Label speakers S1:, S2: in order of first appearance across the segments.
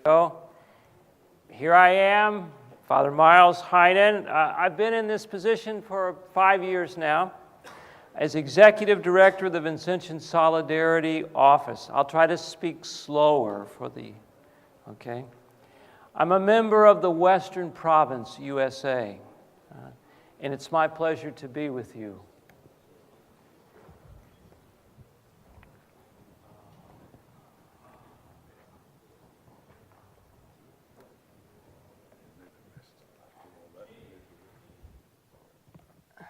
S1: So here I am, Father Miles Heinen. I've been in this position for 5 years now as Executive Director of the Vincentian Solidarity Office. I'll try to speak slower okay? I'm a member of the Western Province, USA, and it's my pleasure to be with you.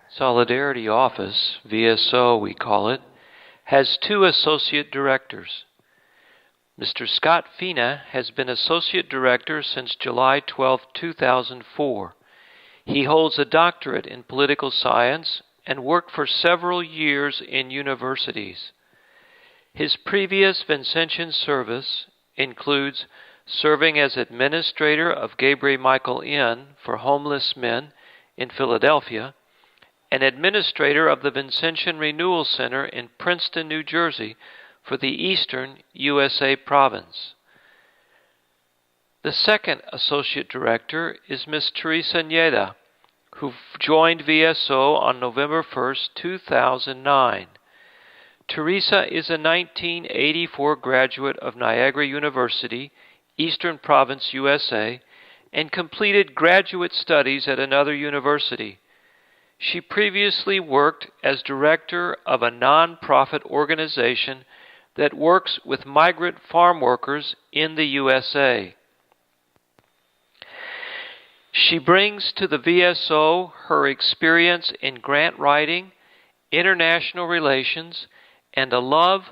S2: Solidarity Office, VSO we call it, has 2 associate directors. Mr. Scott Fina has been associate director since July 12, 2004. He holds a doctorate in political science and worked for several years in universities. His previous Vincentian service includes serving as administrator of Gabriel Michael Inn for homeless men in Philadelphia, and administrator of the Vincentian Renewal Center in Princeton, New Jersey, for the Eastern USA province. The second associate director is Ms. Teresa Nieda, who joined VSO on November 1, 2009. Teresa is a 1984 graduate of Niagara University, Eastern Province, USA, and completed graduate studies at another university. She previously worked as director of a nonprofit organization that works with migrant farm workers in the USA. She brings to the VSO her experience in grant writing, international relations, and a love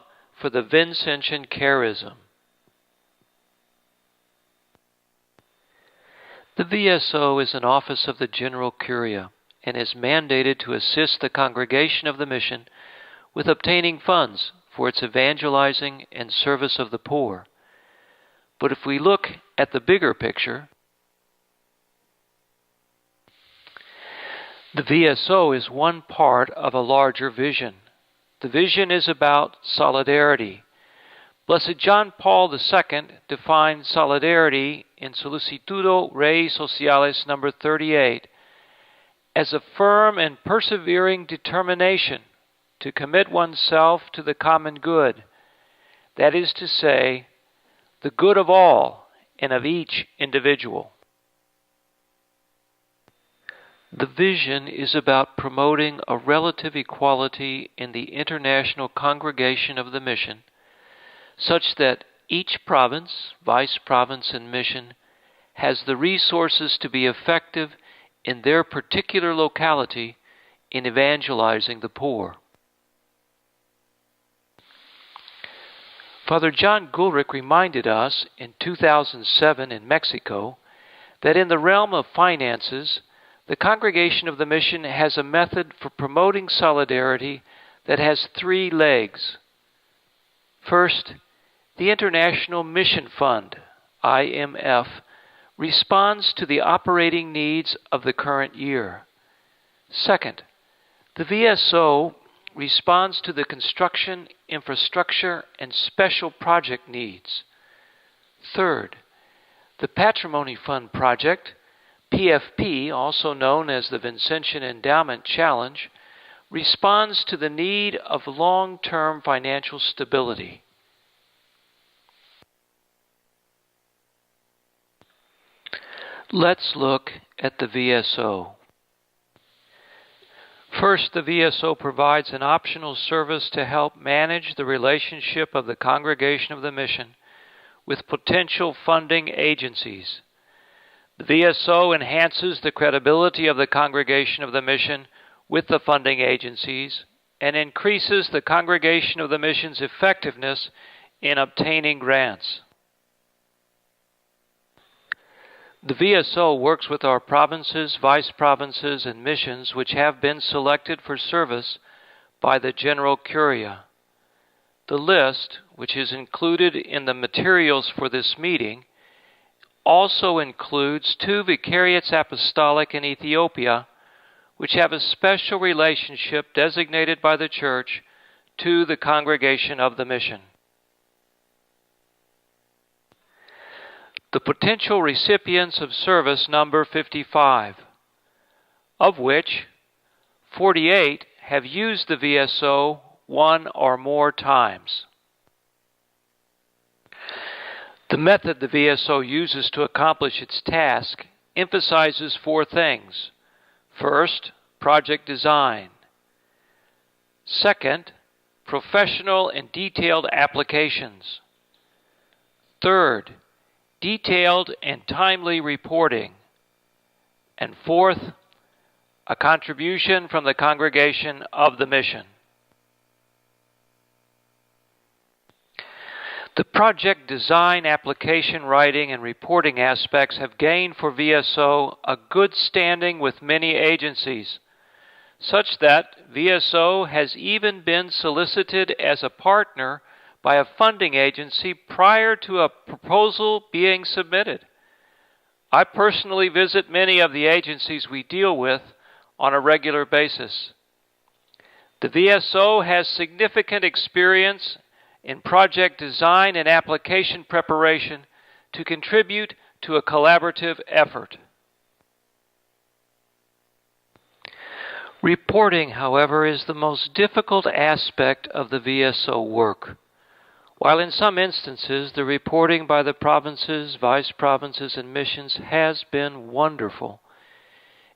S2: for the Vincentian charism. The VSO is an office of the General Curia and is mandated to assist the congregation of the mission with obtaining funds for its evangelizing and service of the poor. But if we look at the bigger picture, the VSO is one part of a larger vision. The vision is about solidarity. Blessed John Paul II defined solidarity in Solicitudo Rei Socialis number 38 as a firm and persevering determination to commit oneself to the common good, that is to say, the good of all and of each individual. The vision is about promoting a relative equality in the international congregation of the mission, such that each province, vice province, and mission has the resources to be effective in their particular locality in evangelizing the poor. Father John Gulrich reminded us in 2007 in Mexico that in the realm of finances, the Congregation of the Mission has a method for promoting solidarity that has 3 legs. First, the International Mission Fund, IMF, responds to the operating needs of the current year. Second, the VSO responds to the construction, infrastructure, and special project needs. Third, the Patrimony Fund Project, PFP, also known as the Vincentian Endowment Challenge, responds to the need of long-term financial stability. Let's look at the VSO. First, the VSO provides an optional service to help manage the relationship of the Congregation of the Mission with potential funding agencies. The VSO enhances the credibility of the Congregation of the Mission with the funding agencies and increases the Congregation of the Mission's effectiveness in obtaining grants. The VSO works with our provinces, vice provinces, and missions which have been selected for service by the General Curia. The list, which is included in the materials for this meeting, also includes 2 vicariates apostolic in Ethiopia, which have a special relationship designated by the Church to the Congregation of the Mission. the potential recipients of service number 55, of which 48 have used the VSO one or more times. The method the VSO uses to accomplish its task emphasizes four things. First, project design. Second, professional and detailed applications. Third, detailed and timely reporting. And fourth, a contribution from the congregation of the mission. The project design, application writing, and reporting aspects have gained for VSO a good standing with many agencies, such that VSO has even been solicited as a partner by a funding agency prior to a proposal being submitted. I personally visit many of the agencies we deal with on a regular basis. The VSO has significant experience in project design and application preparation to contribute to a collaborative effort. Reporting, however, is the most difficult aspect of the VSO work. While in some instances the reporting by the provinces, vice provinces, and missions has been wonderful,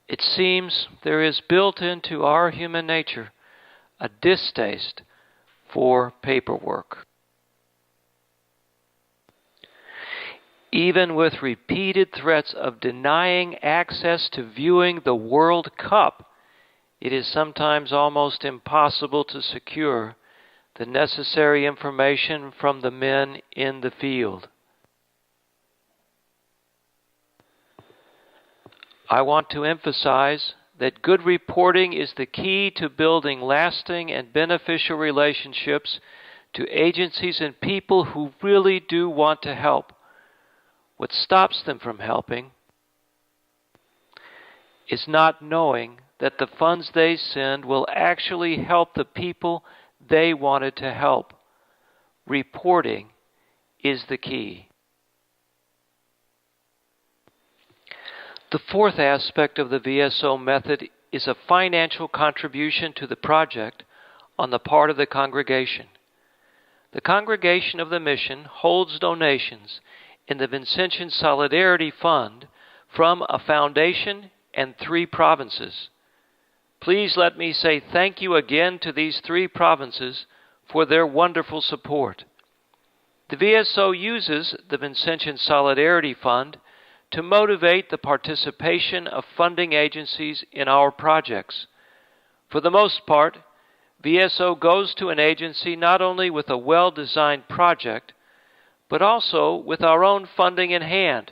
S2: it seems there is built into our human nature a distaste for paperwork. Even with repeated threats of denying access to viewing the World Cup, it is sometimes almost impossible to secure the necessary information from the men in the field. I want to emphasize that good reporting is the key to building lasting and beneficial relationships to agencies and people who really do want to help. What stops them from helping is not knowing that the funds they send will actually help the people they wanted to help. Reporting is the key. The fourth aspect of the VSO method is a financial contribution to the project on the part of the congregation. The congregation of the mission holds donations in the Vincentian Solidarity Fund from a foundation and 3 provinces. Please let me say thank you again to these 3 provinces for their wonderful support. The VSO uses the Vincentian Solidarity Fund to motivate the participation of funding agencies in our projects. For the most part, VSO goes to an agency not only with a well-designed project, but also with our own funding in hand,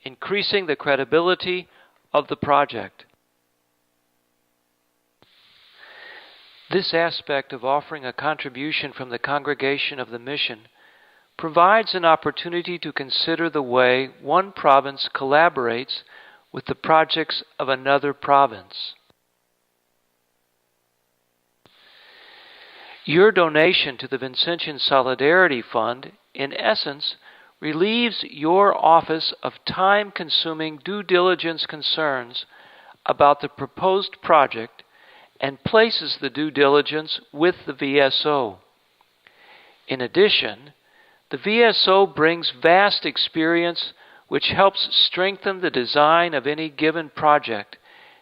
S2: increasing the credibility of the project. This aspect of offering a contribution from the congregation of the mission provides an opportunity to consider the way one province collaborates with the projects of another province. Your donation to the Vincentian Solidarity Fund, in essence, relieves your office of time-consuming due diligence concerns about the proposed project and places the due diligence with the VSO. In addition, the VSO brings vast experience which helps strengthen the design of any given project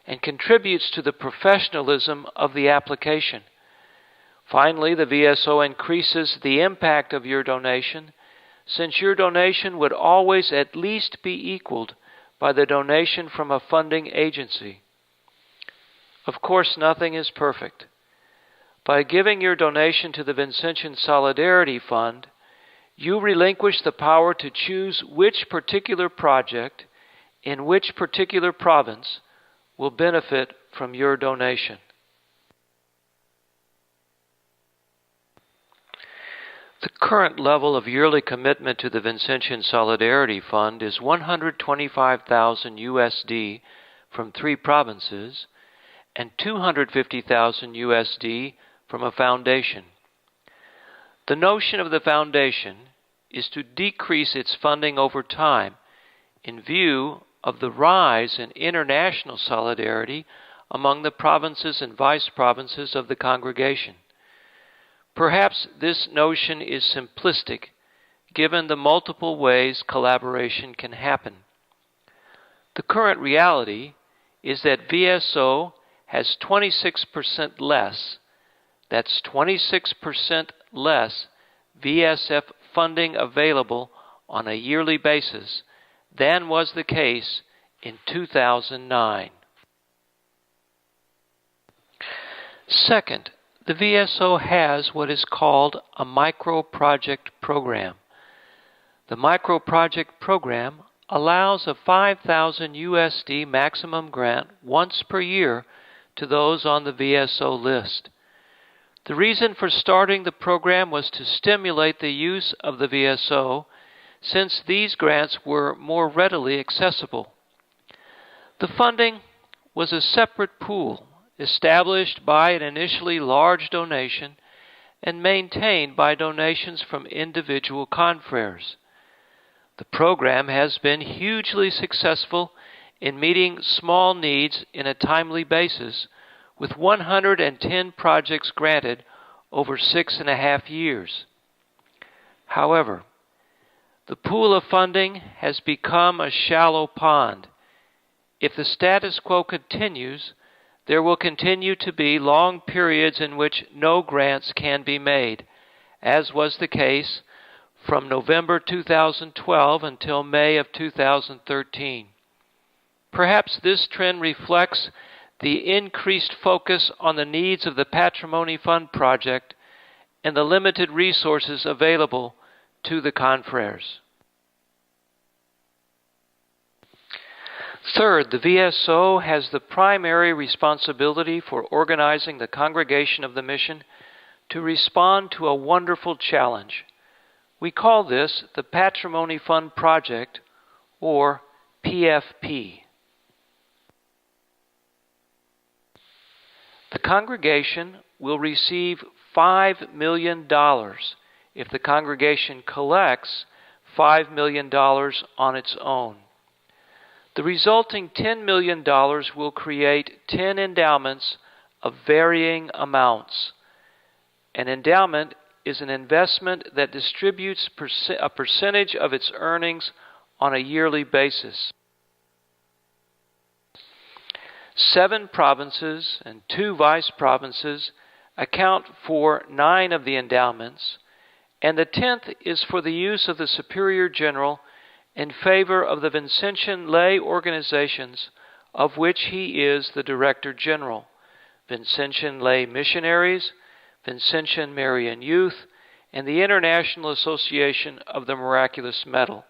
S2: and contributes to the professionalism of the application. Finally, the VSO increases the impact of your donation, since your donation would always at least be equaled by the donation from a funding agency. Of course, nothing is perfect. By giving your donation to the Vincentian Solidarity Fund, you relinquish the power to choose which particular project in which particular province will benefit from your donation. The current level of yearly commitment to the Vincentian Solidarity Fund is $125,000 USD from 3 provinces and $250,000 USD from a foundation. The notion of the foundation is to decrease its funding over time in view of the rise in international solidarity among the provinces and vice provinces of the congregation. Perhaps this notion is simplistic, given the multiple ways collaboration can happen. The current reality is that VSO has 26% less, that's 26% less VSF funding available on a yearly basis than was the case in 2009. Second, the VSO has what is called a micro-project program. The micro-project program allows a $5,000 USD maximum grant once per year to those on the VSO list. The reason for starting the program was to stimulate the use of the VSO, since these grants were more readily accessible. The funding was a separate pool established by an initially large donation and maintained by donations from individual confreres. The program has been hugely successful in meeting small needs in a timely basis, with 110 projects granted over 6.5 years. However, the pool of funding has become a shallow pond. If the status quo continues, there will continue to be long periods in which no grants can be made, as was the case from November 2012 until May of 2013. Perhaps this trend reflects the increased focus on the needs of the Patrimony Fund project and the limited resources available to the confreres. Third, the VSO has the primary responsibility for organizing the congregation of the mission to respond to a wonderful challenge. We call this the Patrimony Fund Project, or PFP. The congregation will receive $5 million if the congregation collects $5 million on its own. The resulting $10 million will create 10 endowments of varying amounts. An endowment is an investment that distributes a percentage of its earnings on a yearly basis. 7 provinces and 2 vice provinces account for 9 of the endowments, and the 10th is for the use of the Superior General in favor of the Vincentian lay organizations of which he is the Director General: Vincentian Lay Missionaries, Vincentian Marian Youth, and the International Association of the Miraculous Medal.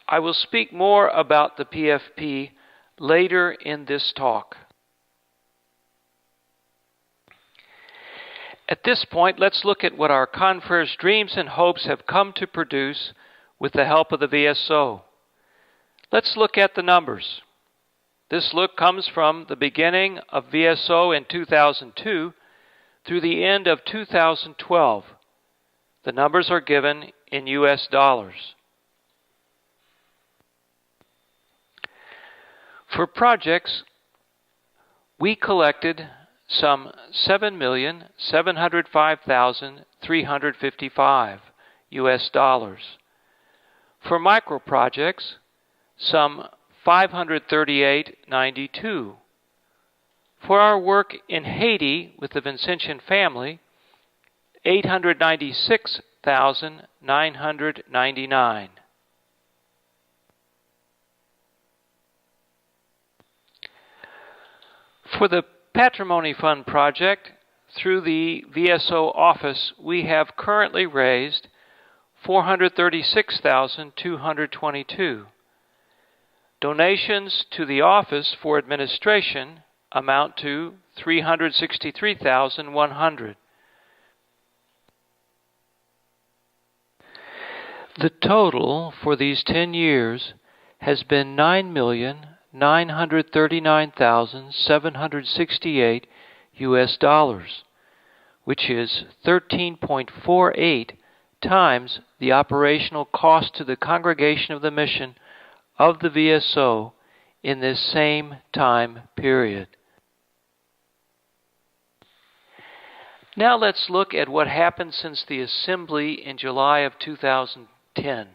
S2: I will speak more about the PFP later in this talk. At this point, let's look at what our confreres' dreams and hopes have come to produce with the help of the VSO. Let's look at the numbers. This look comes from the beginning of VSO in 2002 through the end of 2012. The numbers are given in US dollars. For projects, we collected some $7,705,355 US dollars. For micro projects, some $538.92. For our work in Haiti with the Vincentian family, $896,999. For the Patrimony Fund project, through the VSO office, we have currently raised $436,222. Donations to the office for administration amount to $363,100. The total for these 10 years has been $9,939,768 US dollars, which is 13.48 times the operational cost to the congregation of the mission of the VSO in this same time period. Now let's look at what happened since the assembly in July of 2010,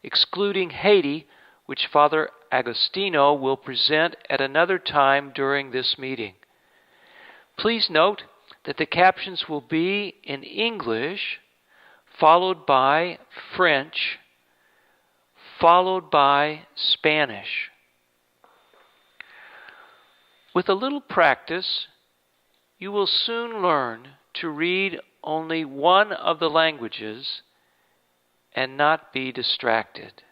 S2: excluding Haiti, which Father Agostino will present at another time during this meeting. Please note that the captions will be in English, followed by French, followed by Spanish. With a little practice, you will soon learn to read only one of the languages and not be distracted.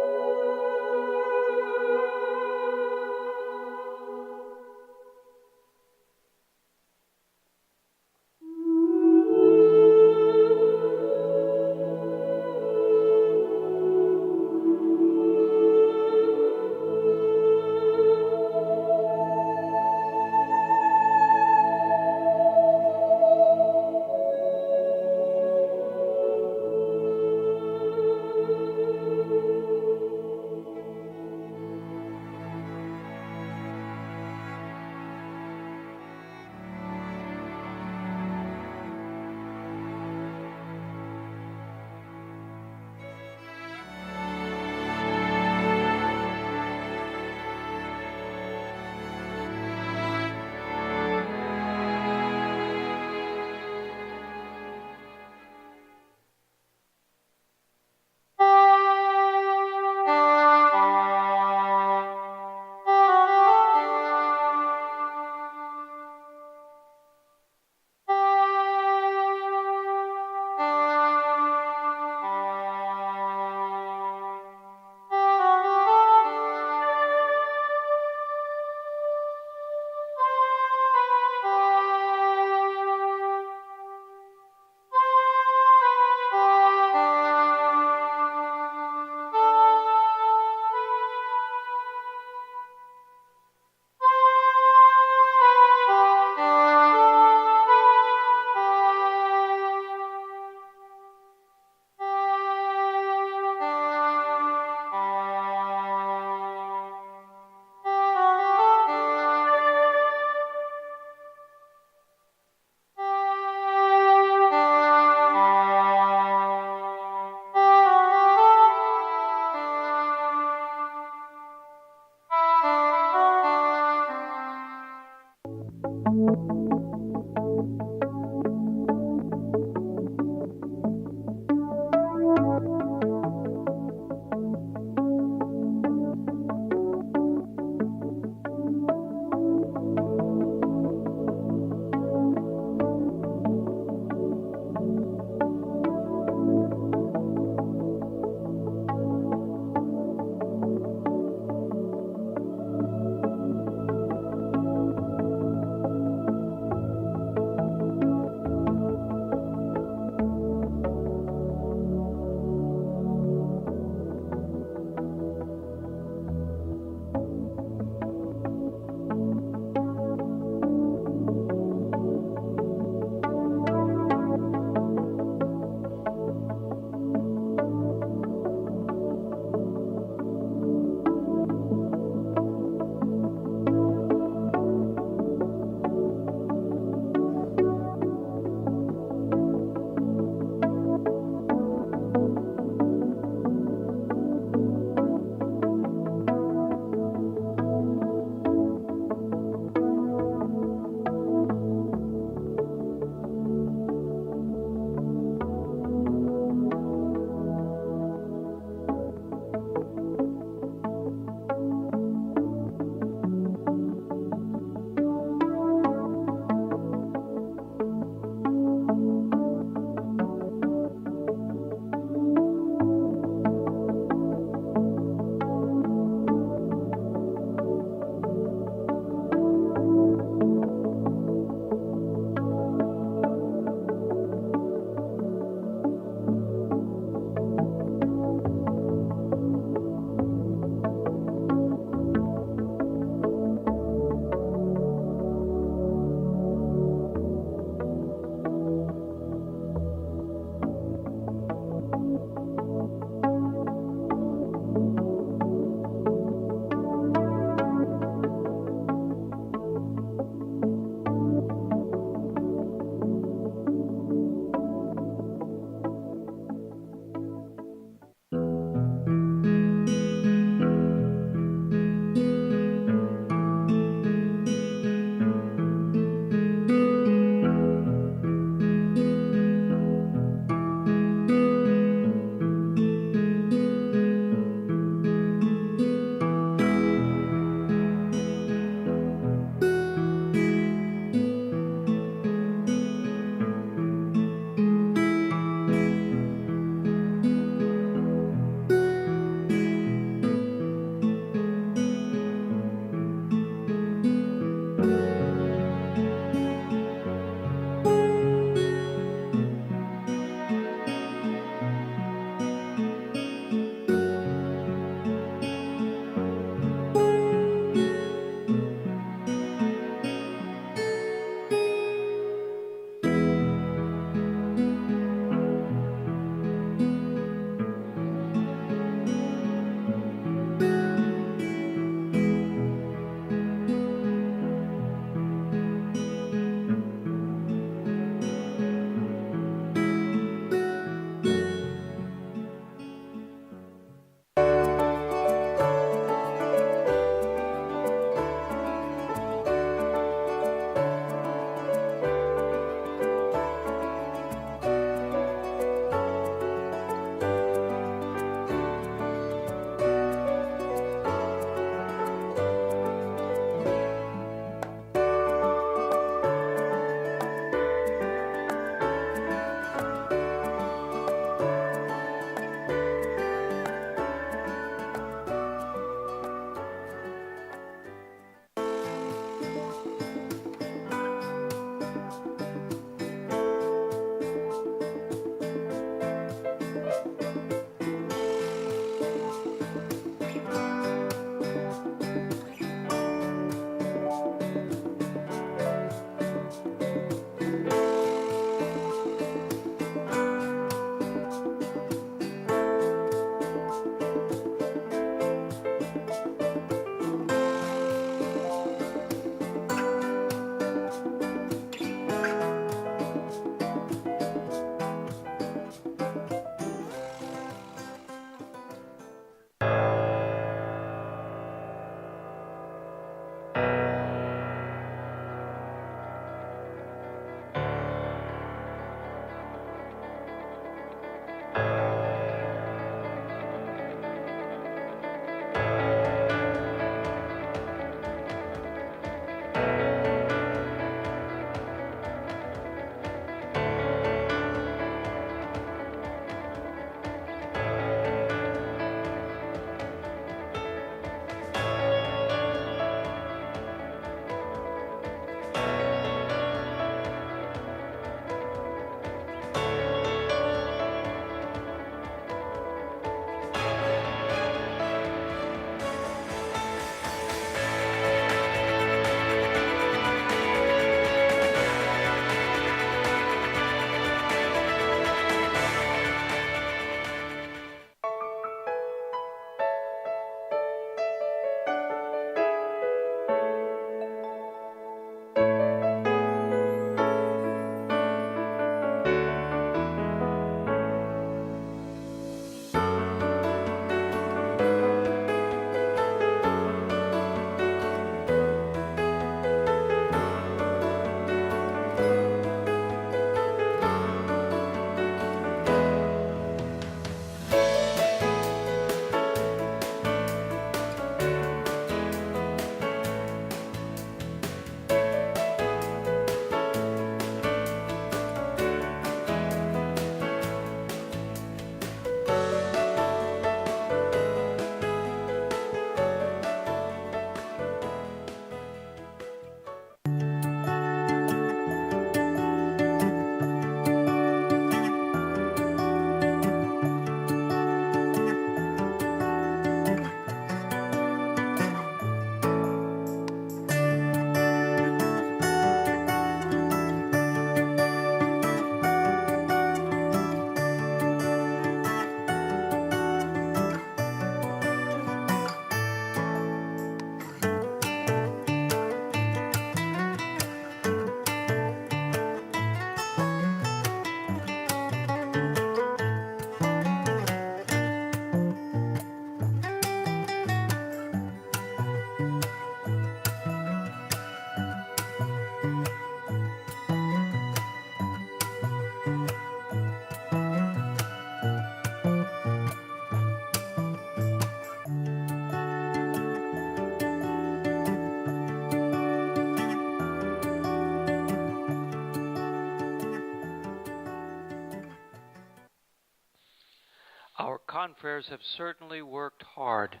S2: Our confreres have certainly worked hard.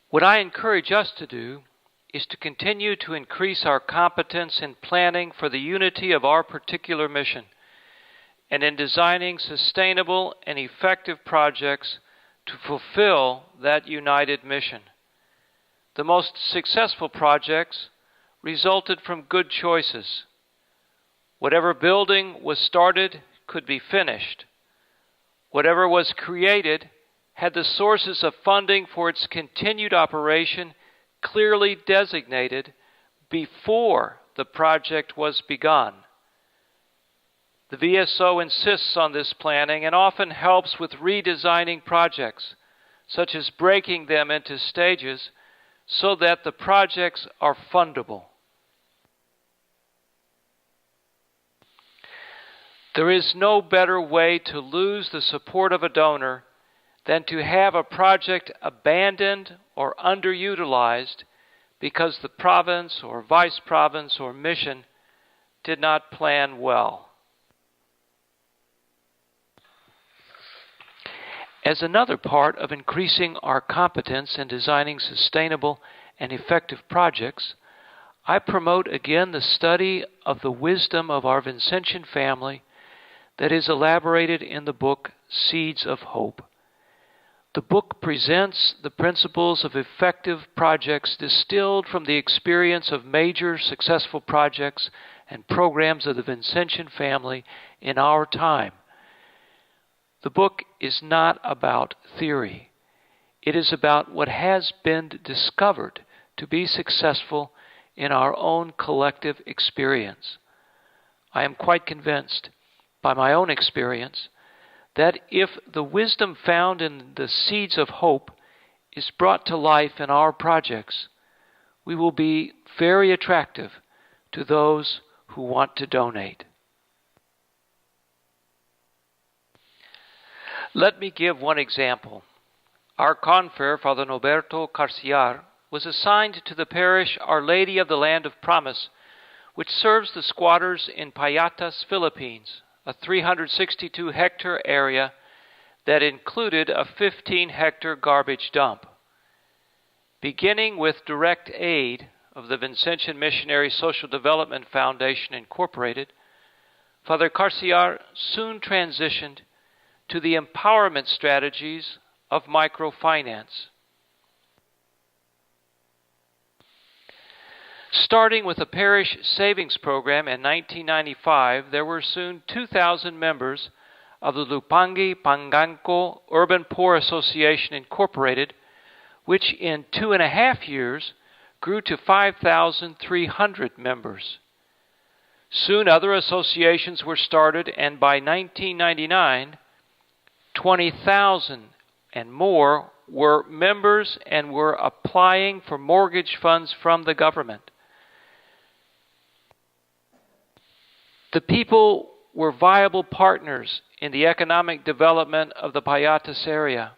S2: What I encourage us to do is to continue to increase our competence in planning for the unity of our particular mission and in designing sustainable and effective projects to fulfill that united mission. The most successful projects resulted from good choices. Whatever building was started could be finished. Whatever was created had the sources of funding for its continued operation clearly designated before the project was begun. The VSO insists on this planning and often helps with redesigning projects, such as breaking them into stages so that the projects are fundable. There is no better way to lose the support of a donor than to have a project abandoned or underutilized because the province or vice province or mission did not plan well. As another part of increasing our competence in designing sustainable and effective projects, I promote again the study of the wisdom of our Vincentian family that is elaborated in the book Seeds of Hope. The book presents the principles of effective projects distilled from the experience of major successful projects and programs of the Vincentian family in our time. The book is not about theory. It is about what has been discovered to be successful in our own collective experience. I am quite convinced, by my own experience, that if the wisdom found in the Seeds of Hope is brought to life in our projects, we will be very attractive to those who want to donate. Let me give one example. Our confrere, Father Noberto Carciar, was assigned to the parish Our Lady of the Land of Promise, which serves the squatters in Payatas, Philippines, a 362-hectare area that included a 15-hectare garbage dump. Beginning with direct aid of the Vincentian Missionary Social Development Foundation, Incorporated, Father Carciar soon transitioned to the empowerment strategies of microfinance. Starting with a parish savings program in 1995, there were soon 2,000 members of the Lupangi Panganco Urban Poor Association Incorporated, which in 2.5 years grew to 5,300 members. Soon other associations were started, and by 1999, 20,000 and more were members and were applying for mortgage funds from the government. The people were viable partners in the economic development of the Payatas area.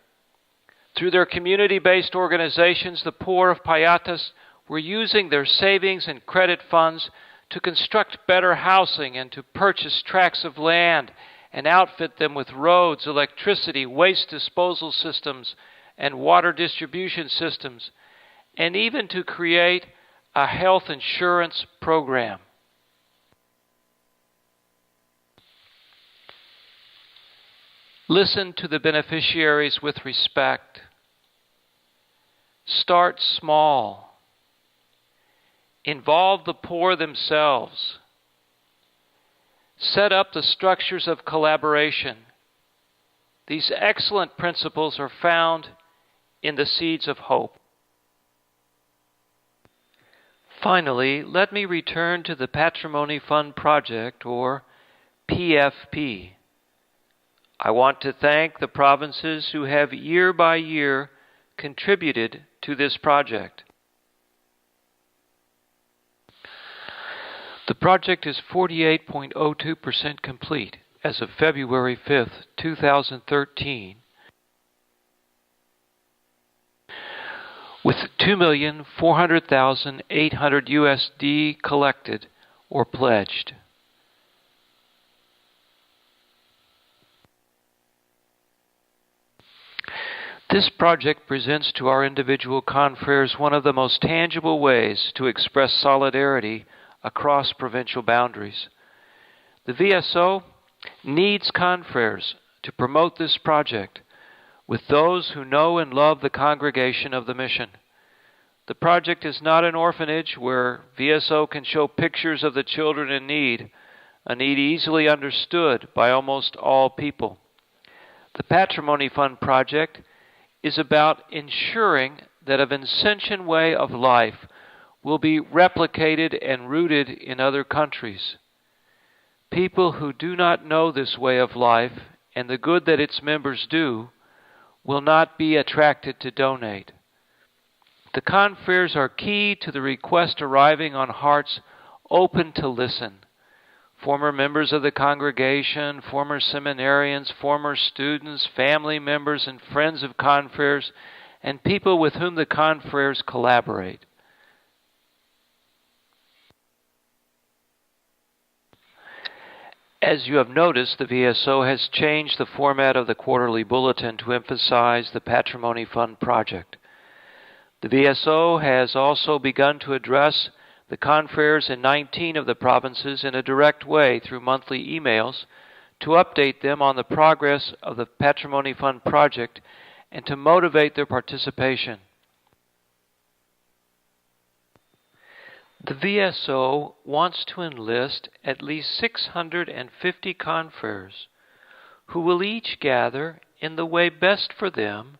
S2: Through their community-based organizations, the poor of Payatas were using their savings and credit funds to construct better housing and to purchase tracts of land and outfit them with roads, electricity, waste disposal systems, and water distribution systems, and even to create a health insurance program. Listen to the beneficiaries with respect. Start small. Involve the poor themselves. Set up the structures of collaboration. These excellent principles are found in the Seeds of Hope. Finally, let me return to the Patrimony Fund Project, or PFP. I want to thank the provinces who have year by year contributed to this project. The project is 48.02% complete as of February 5th, 2013, with $2,400,800 USD collected or pledged. This project presents to our individual confreres one of the most tangible ways to express solidarity across provincial boundaries. The VSO needs confreres to promote this project with those who know and love the congregation of the mission. The project is not an orphanage where VSO can show pictures of the children in need, a need easily understood by almost all people. The Patrimony Fund project is about ensuring that a Vincentian way of life will be replicated and rooted in other countries. People who do not know this way of life and the good that its members do will not be attracted to donate. The confreres are key to the request arriving on hearts open to listen. Former members of the congregation, former seminarians, former students, family members, and friends of confreres, and people with whom the confreres collaborate. As you have noticed, the VSO has changed the format of the quarterly bulletin to emphasize the Patrimony Fund project. The VSO has also begun to address the confreres in 19 of the provinces in a direct way through monthly emails to update them on the progress of the Patrimony Fund project and to motivate their participation. The VSO wants to enlist at least 650 confreres who will each gather in the way best for them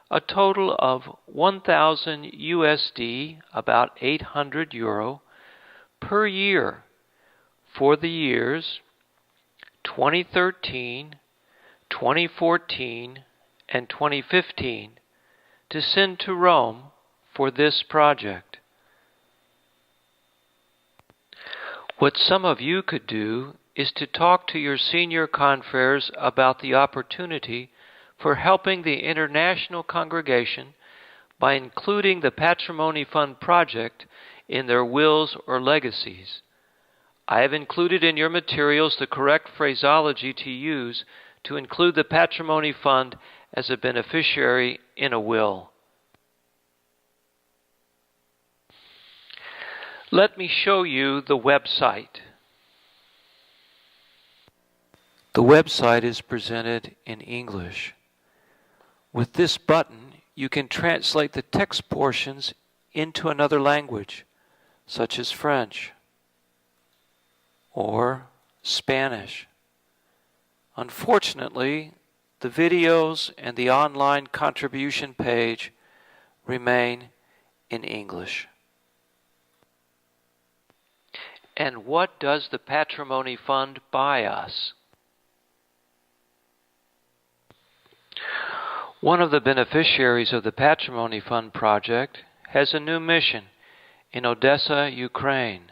S2: a total of 1,000 USD, about 800 euro, per year for the years 2013, 2014, and 2015 to send to Rome for this project. What some of you could do is to talk to your senior confreres about the opportunity for helping the international congregation by including the Patrimony Fund project in their wills or legacies. I have included in your materials the correct phraseology to use to include the Patrimony Fund as a beneficiary in a will. Let me show you the website. The website is presented in English. With this button, you can translate the text portions into another language, such as French or Spanish. Unfortunately, the videos and the online contribution page remain in English. And what does the Patrimony Fund buy us? One of the beneficiaries of the Patrimony Fund project has a new mission in Odessa, Ukraine.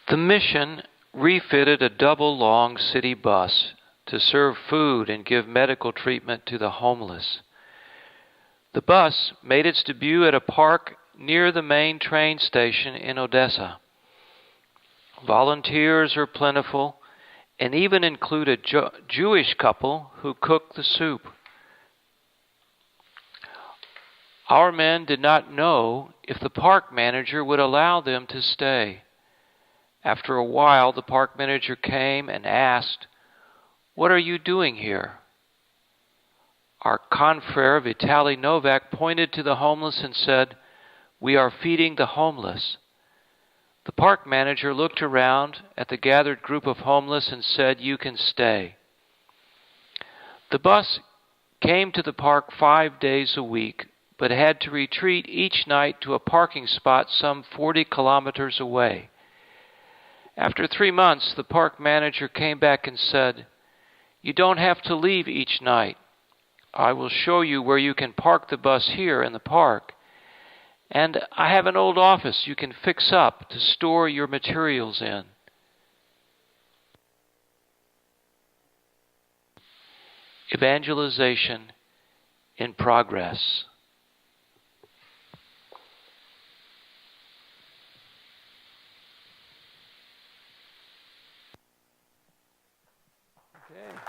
S2: The mission refitted a double-long city bus to serve food and give medical treatment to the homeless. The bus made its debut at a park near the main train station in Odessa. Volunteers are plentiful and even include a Jewish couple who cooked the soup. Our men did not know if the park manager would allow them to stay. After a while, the park manager came and asked, "What are you doing here?" Our confrere Vitaly Novak pointed to the homeless and said, "We are feeding the homeless." The park manager looked around at the gathered group of homeless and said, "You can stay." The bus came to the park 5 days a week, but had to retreat each night to a parking spot some 40 kilometers away. After 3 months, the park manager came back and said, "You don't have to leave each night. I will show you where you can park the bus here in the park. And I have an old office you can fix up to store your materials in." Evangelization in progress.
S1: Okay.